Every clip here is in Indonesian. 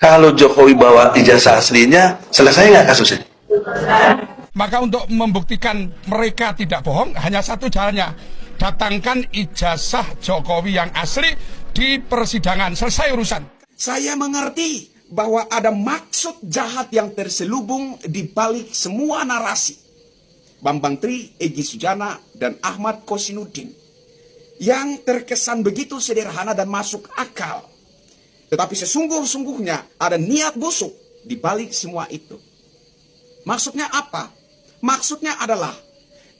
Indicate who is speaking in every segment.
Speaker 1: Kalau Jokowi bawa ijazah aslinya, selesai nggak kasusnya?
Speaker 2: Maka untuk membuktikan mereka tidak bohong, hanya satu jalannya. Datangkan ijazah Jokowi yang asli di persidangan. Selesai urusan.
Speaker 3: Saya mengerti bahwa ada maksud jahat yang terselubung di balik semua narasi Bambang Tri, Egy Sujana, dan Ahmad Kosinudin yang terkesan begitu sederhana dan masuk akal. Tetapi sesungguh-sungguhnya ada niat busuk di balik semua itu. Maksudnya apa? Maksudnya adalah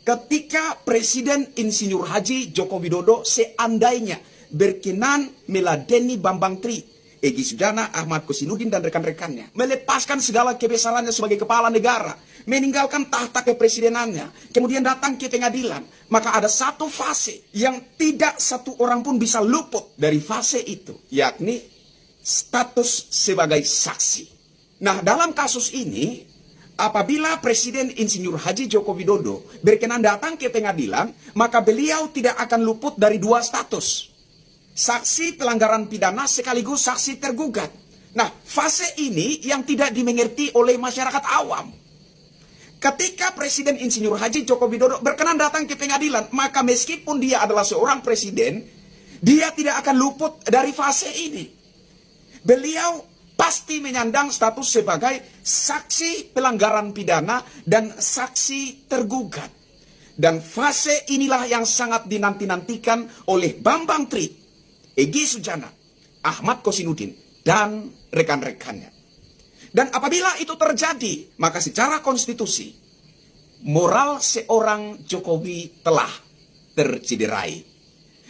Speaker 3: ketika Presiden Insinyur Haji Joko Widodo seandainya berkenan meladeni Bambang Tri, Egy Sujana, Ahmad Kosinudin, dan rekan-rekannya, melepaskan segala kebesarannya sebagai kepala negara, meninggalkan tahta kepresidenannya, kemudian datang ke pengadilan, maka ada satu fase yang tidak satu orang pun bisa luput dari fase itu, yakni status sebagai saksi. Nah, dalam kasus ini, apabila Presiden Insinyur Haji Joko Widodo berkenan datang ke pengadilan, maka beliau tidak akan luput dari dua status. Saksi pelanggaran pidana sekaligus saksi tergugat. Nah, fase ini yang tidak dimengerti oleh masyarakat awam. Ketika Presiden Insinyur Haji Joko Widodo berkenan datang ke pengadilan, maka meskipun dia adalah seorang presiden, dia tidak akan luput dari fase ini. Beliau pasti menyandang status sebagai saksi pelanggaran pidana dan saksi tergugat. Dan fase inilah yang sangat dinanti-nantikan oleh Bambang Tri, Egy Sujana, Ahmad Kosinudin, dan rekan-rekannya. Dan apabila itu terjadi, maka secara konstitusi, moral seorang Jokowi telah tercederai.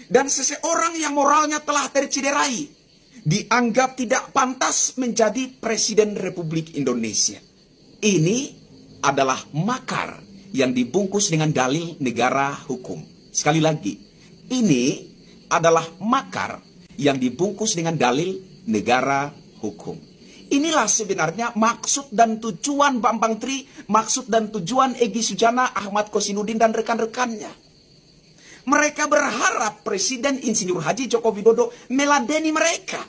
Speaker 3: Dan seseorang yang moralnya telah tercederai, dianggap tidak pantas menjadi Presiden Republik Indonesia. Ini adalah makar yang dibungkus dengan dalil negara hukum. Sekali lagi, ini adalah makar yang dibungkus dengan dalil negara hukum. Inilah sebenarnya maksud dan tujuan Bambang Tri, maksud dan tujuan Egy Sujana, Ahmad Kosinudin, dan rekan-rekannya. Mereka berharap Presiden Insinyur Haji Joko Widodo meladeni mereka,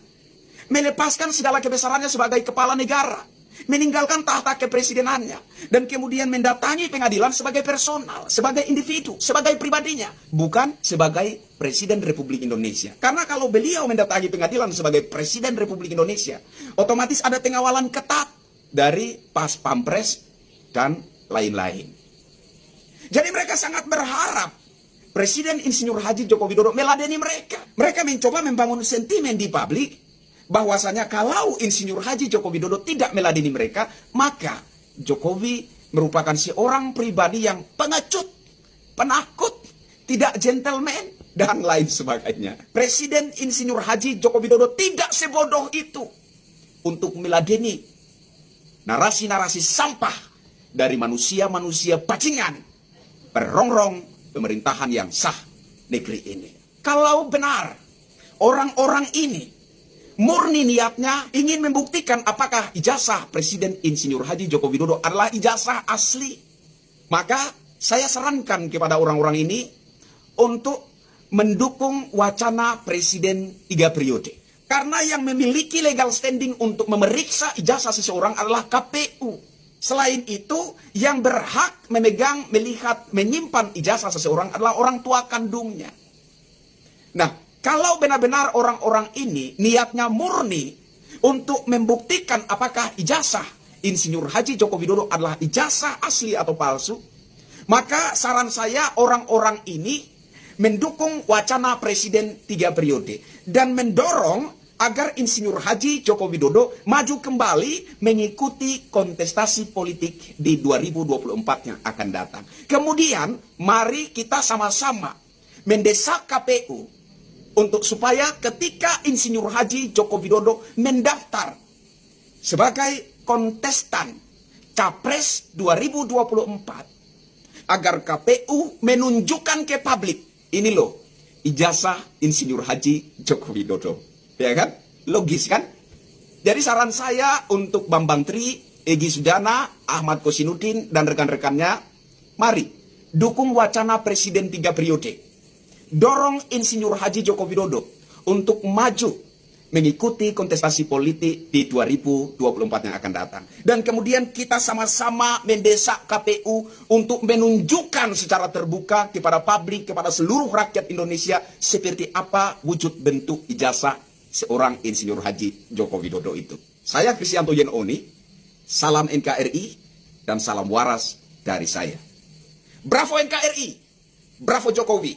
Speaker 3: melepaskan segala kebesarannya sebagai kepala negara, meninggalkan tahta kepresidenannya, dan kemudian mendatangi pengadilan sebagai personal, sebagai individu, sebagai pribadinya, bukan sebagai Presiden Republik Indonesia. Karena kalau beliau mendatangi pengadilan sebagai Presiden Republik Indonesia, otomatis ada pengawalan ketat dari Pas Pampres dan lain-lain. Jadi mereka sangat berharap Presiden Insinyur Haji Joko Widodo meladeni mereka. Mereka mencoba membangun sentimen di publik bahwasanya kalau Insinyur Haji Joko Widodo tidak meladeni mereka, maka Jokowi merupakan seorang pribadi yang pengecut, penakut, tidak gentleman, dan lain sebagainya. Presiden Insinyur Haji Joko Widodo tidak sebodoh itu untuk meladeni narasi-narasi sampah dari manusia-manusia bajingan perongrong pemerintahan yang sah negeri ini. Kalau benar orang-orang ini murni niatnya ingin membuktikan apakah ijazah Presiden Insinyur Haji Joko Widodo adalah ijazah asli, maka saya sarankan kepada orang-orang ini untuk mendukung wacana Presiden 3 periode. Karena yang memiliki legal standing untuk memeriksa ijazah seseorang adalah KPU. Selain itu, yang berhak memegang, melihat, menyimpan ijazah seseorang adalah orang tua kandungnya. Nah, kalau benar-benar orang-orang ini niatnya murni untuk membuktikan apakah ijazah Insinyur Haji Joko Widodo adalah ijazah asli atau palsu, maka saran saya orang-orang ini mendukung wacana Presiden 3 periode dan mendorong agar Insinyur Haji Joko Widodo maju kembali mengikuti kontestasi politik di 2024 yang akan datang. Kemudian mari kita sama-sama mendesak KPU untuk supaya ketika Insinyur Haji Joko Widodo mendaftar sebagai kontestan Capres 2024, agar KPU menunjukkan ke publik, ini loh ijazah Insinyur Haji Joko Widodo. Ya kan? Logis kan? Jadi saran saya untuk Bambang Tri, Egy Sujana, Ahmad Kosinudin, dan rekan-rekannya, mari dukung wacana Presiden 3 periode. Dorong Insinyur Haji Joko Widodo untuk maju mengikuti kontestasi politik di 2024 yang akan datang. Dan kemudian kita sama-sama mendesak KPU untuk menunjukkan secara terbuka kepada publik, kepada seluruh rakyat Indonesia seperti apa wujud bentuk ijazah seorang Insinyur Haji Joko Widodo itu. Saya Kristianto Yen Oni, salam NKRI dan salam waras dari saya. Bravo NKRI, bravo Jokowi.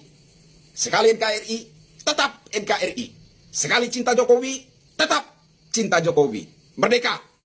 Speaker 3: Sekali NKRI, tetap NKRI. Sekali cinta Jokowi, tetap cinta Jokowi. Merdeka!